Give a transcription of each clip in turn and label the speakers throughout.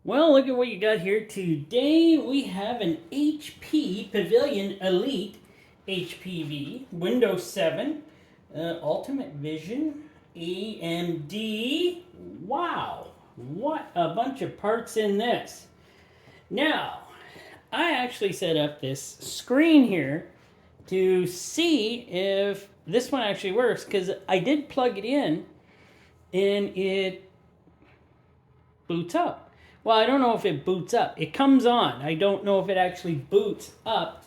Speaker 1: Well, look at what you got here today. We have an HP Pavilion Elite HPE, Windows 7, Ultimate Vision, AMD. Wow, what a bunch of parts in this. Now, I actually set up this screen here to see if this one actually works, because I did plug it in and it boots up. Well, I don't know if it boots up. It comes on. I don't know if it actually boots up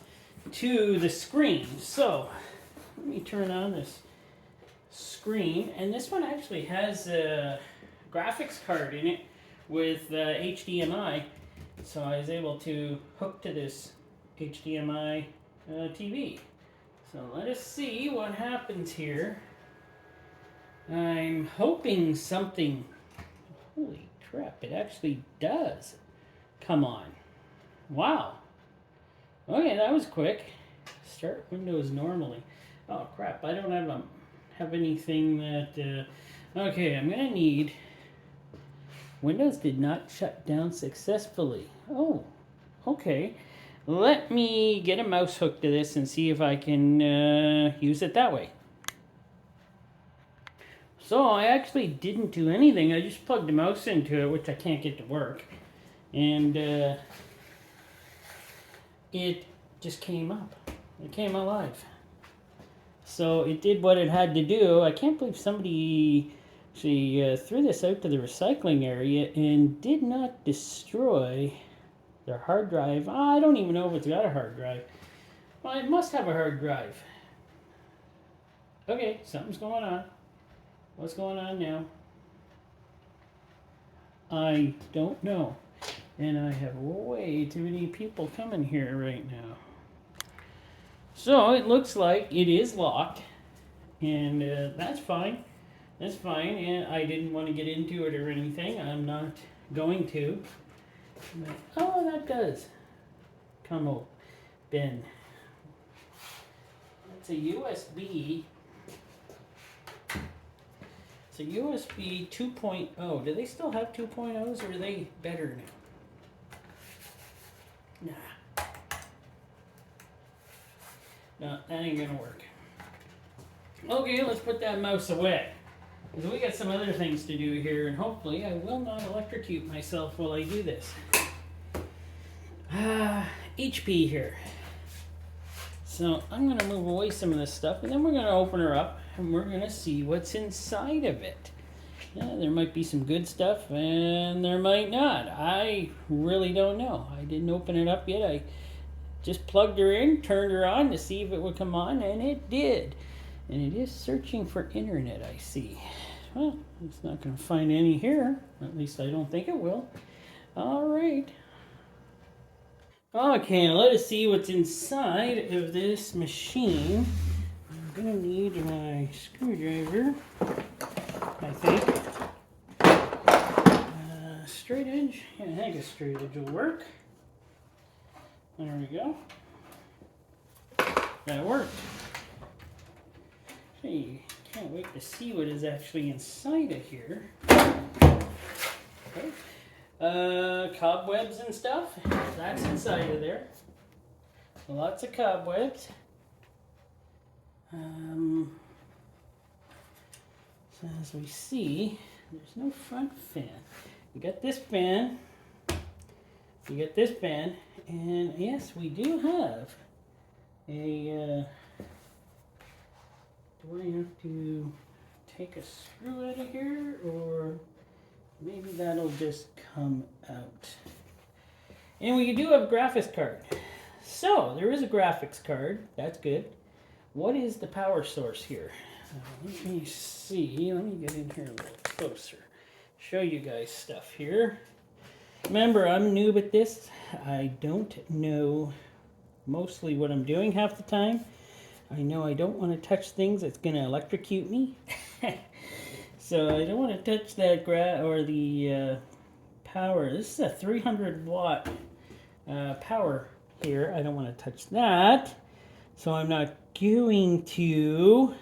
Speaker 1: to the screen. So, let me turn on this screen. And this one actually has a graphics card in it with HDMI. So I was able to hook to this HDMI TV. So let us see what happens here. I'm hoping something... Holy crap, it actually does come on. Wow. Okay, that was quick. Start Windows normally. Oh crap, I don't have anything that... okay, I'm going to need... Windows did not shut down successfully. Oh, okay. Let me get a mouse hooked to this and see if I can use it that way. So I actually didn't do anything. I just plugged the mouse into it, which I can't get to work. And it just came up. It came alive. So it did what it had to do. I can't believe somebody actually threw this out to the recycling area and did not destroy their hard drive. I don't even know if it's got a hard drive. Well, it must have a hard drive. Okay, something's going on. What's going on now? I don't know. And I have way too many people coming here right now. So it looks like it is locked. And that's fine. That's fine. And I didn't want to get into it or anything. I'm not going to. But, oh, that does come open. It's a USB. It's a USB 2.0. Do they still have 2.0s or are they better now? Nah. No, that ain't gonna work. Okay, let's put that mouse away. Because we got some other things to do here, and hopefully I will not electrocute myself while I do this. HP here. So I'm going to move away some of this stuff, and then we're going to open her up, and we're going to see what's inside of it. Yeah, there might be some good stuff, and there might not. I really don't know. I didn't open it up yet. I just plugged her in, turned her on to see if it would come on, and it did. And it is searching for internet, I see. Well, it's not going to find any here. At least I don't think it will. All right. Okay, let us see what's inside of this machine. I'm going to need my screwdriver, I think. Straight edge. Yeah, I think a straight edge will work. There we go. That worked. Hey, can't wait to see what is actually inside of here. Okay. Cobwebs and stuff. That's inside of there. Lots of cobwebs. So as we see, there's no front fan. You got this fan. You get this fan, and yes, we do have a. Do I have to take a screw out of here, or maybe that'll just come out? And we do have a graphics card. So, there is a graphics card. That's good. What is the power source here? Let me see. Let me get in here a little closer. Show you guys stuff here. Remember, I'm a noob at this. I don't know mostly what I'm doing half the time. I know I don't want to touch things that's going to electrocute me. So I don't want to touch that the power. This is a 300 watt power here. I don't want to touch that. So I'm not going to.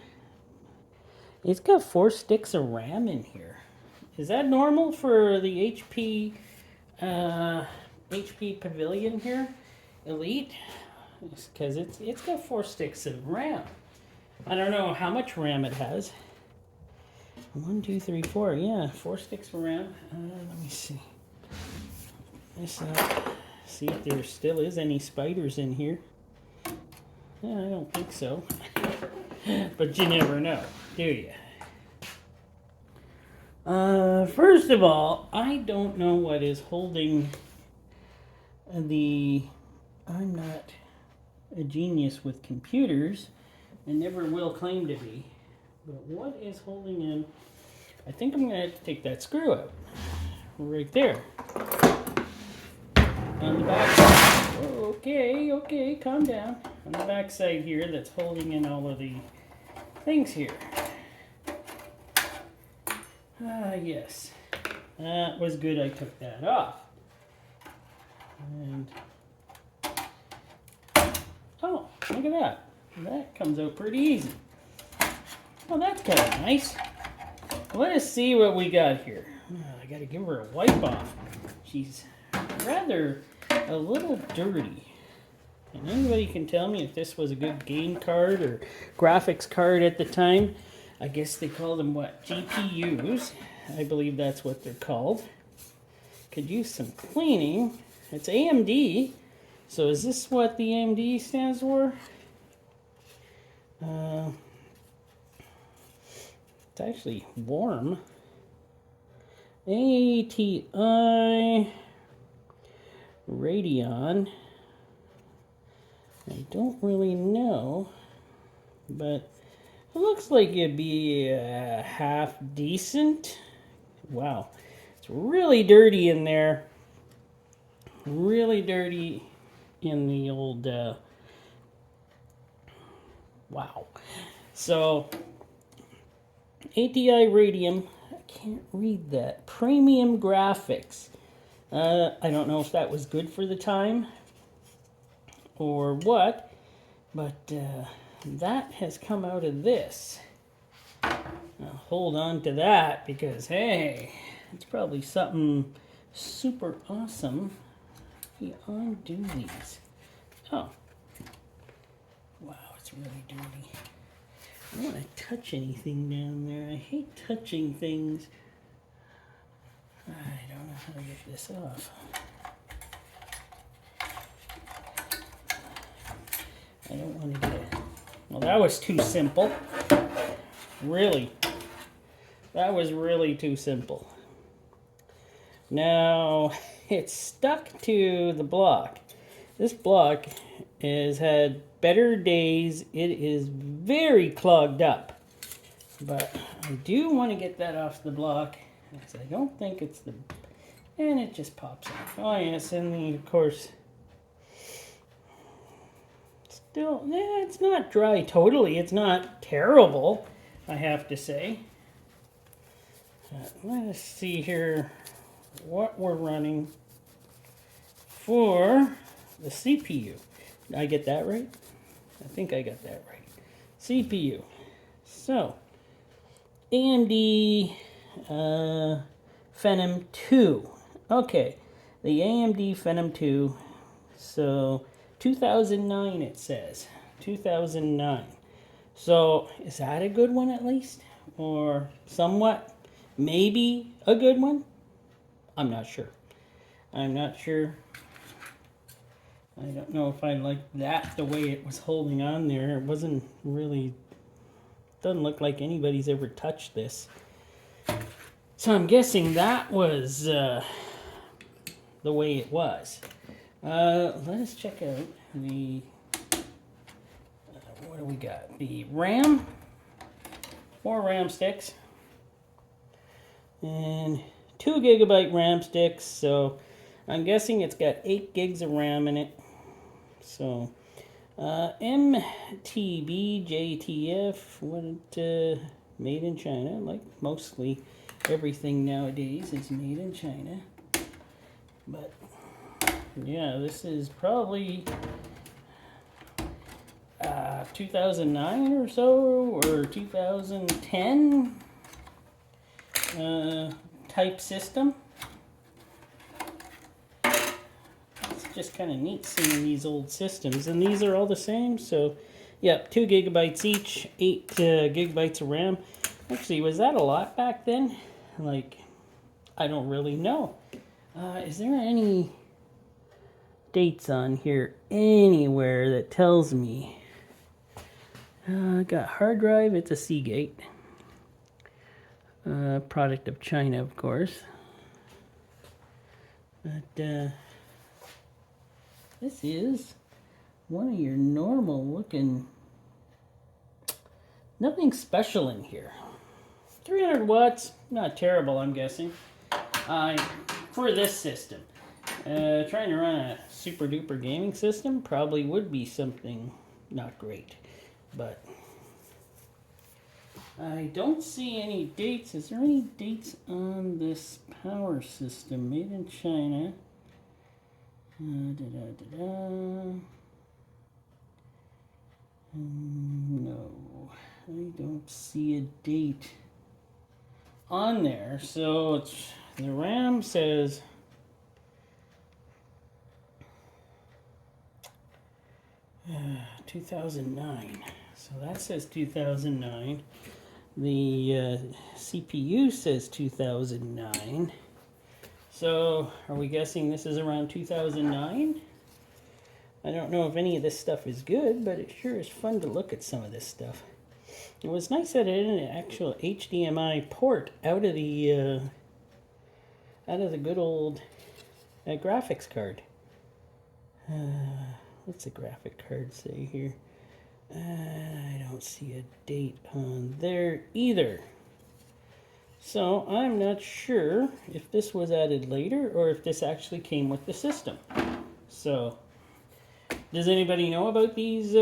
Speaker 1: It's got 4 sticks of RAM in here. Is that normal for the HP HP Pavilion here, Elite, because it's got 4 sticks of RAM. I don't know how much RAM it has. 1, 2, 3, 4. Yeah, 4 sticks of RAM. Let me see. This see if there still is any spiders in here. Yeah, I don't think so. But you never know, do you? First of all, I don't know what is holding the... I'm not a genius with computers, and never will claim to be. But what is holding in... I think I'm going to have to take that screw out. Right there. On the back side. Okay, calm down. On the back side here, that's holding in all of the things here. Yes. That was good I took that off. And... oh, look at that. That comes out pretty easy. Well, that's kind of nice. Let us see what we got here. I got to give her a wipe off. She's rather a little dirty. And anybody can tell me if this was a good game card or graphics card at the time. I guess they call them what? GPUs. I believe that's what they're called. Could use some cleaning. It's AMD. So is this what the AMD stands for? It's actually warm. ATI Radeon. I don't really know, but it looks like it'd be half decent. Wow, it's really dirty in there. Really dirty in the old, wow. So, ATI Radeon, I can't read that. Premium graphics. I don't know if that was good for the time or what, but that has come out of this. Now hold on to that because, hey, it's probably something super awesome. We undo these. Oh. Wow, it's really dirty. I don't want to touch anything down there. I hate touching things. I don't know how to get this off. I don't want to get it. Well, that was too simple. Really. That was really too simple. Now, it's stuck to the block. This block has had better days. It is very clogged up. But I do want to get that off the block. Because I don't think it's the... and it just pops off. Oh yes, and then of course... still, it's not dry totally. It's not terrible, I have to say. Let us see here what we're running for the CPU. Did I get that right? I think I got that right. CPU. So, AMD Phenom 2. Okay, the AMD Phenom 2. So, 2009 it says. 2009. So, is that a good one at least? Or somewhat? Maybe a good one? I'm not sure. I'm not sure. I don't know if I like that the way it was holding on there. It wasn't really... doesn't look like anybody's ever touched this. So I'm guessing that was the way it was. Let us check out the... what do we got? The RAM. 4 RAM sticks. And 2 gigabyte RAM sticks. So I'm guessing it's got 8 gigs of RAM in it. So MTBJTF, what made in China, like mostly everything nowadays is made in China. But yeah, this is probably 2009 or so, or 2010 type system. just kind of neat seeing these old systems. And these are all the same. So, yeah, 2 gigabytes each, 8 gigabytes of RAM. Actually, was that a lot back then? Like, I don't really know. Is there any dates on here anywhere that tells me? Got hard drive. It's a Seagate. Product of China, of course. But this is one of your normal looking, nothing special in here. 300 watts, not terrible, I'm guessing. For this system. Trying to run a super duper gaming system probably would be something not great. But I don't see any dates. Is there any dates on this power system? Made in China. No, I don't see a date on there. So it's, the RAM says 2009. So that says 2009. The CPU says 2009. So are we guessing this is around 2009? I don't know if any of this stuff is good, but it sure is fun to look at some of this stuff. It was nice that it had an actual HDMI port out of the good old graphics card. What's the graphic card say here? I don't see a date on there either. So I'm not sure if this was added later or if this actually came with the system. So does anybody know about these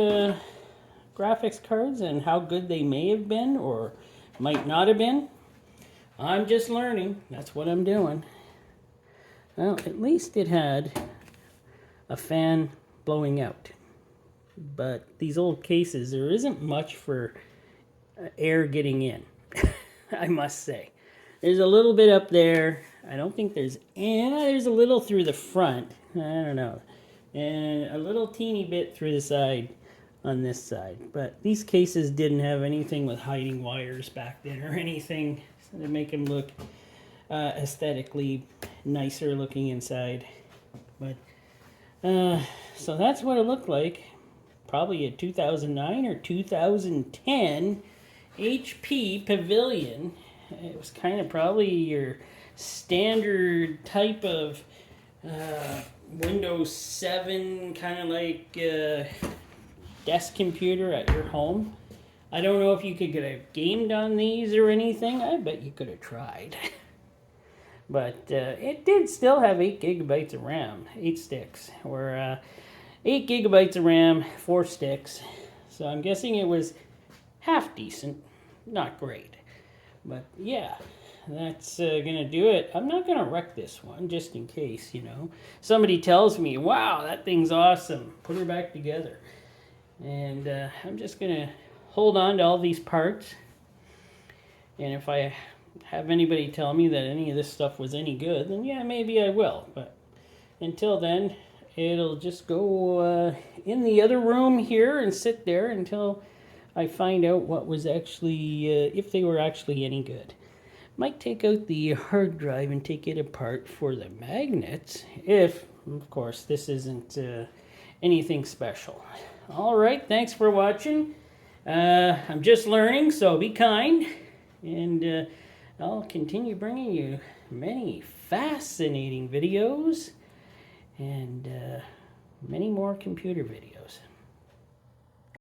Speaker 1: graphics cards and how good they may have been or might not have been? I'm just learning. That's what I'm doing. Well, at least it had a fan blowing out. But these old cases, there isn't much for air getting in, I must say. There's a little bit up there. I don't think there's a little through the front. I don't know. And a little teeny bit through the side on this side. But these cases didn't have anything with hiding wires back then or anything to make them look aesthetically nicer looking inside. But so that's what it looked like. Probably a 2009 or 2010 HP Pavilion. It was kind of probably your standard type of Windows 7 kind of like desk computer at your home. I don't know if you could have gamed on these or anything. I bet you could have tried. But it did still have 8 gigabytes of RAM, 8 sticks, or 8 gigabytes of RAM, 4 sticks. So I'm guessing it was half decent, not great. But yeah, that's going to do it. I'm not going to wreck this one, just in case, you know. Somebody tells me, wow, that thing's awesome. Put her back together. And I'm just going to hold on to all these parts. And if I have anybody tell me that any of this stuff was any good, then yeah, maybe I will. But until then, it'll just go in the other room here and sit there until I find out what was actually, if they were actually any good. Might take out the hard drive and take it apart for the magnets, if, of course, this isn't anything special. All right, thanks for watching. I'm just learning, so be kind. And I'll continue bringing you many fascinating videos and many more computer videos.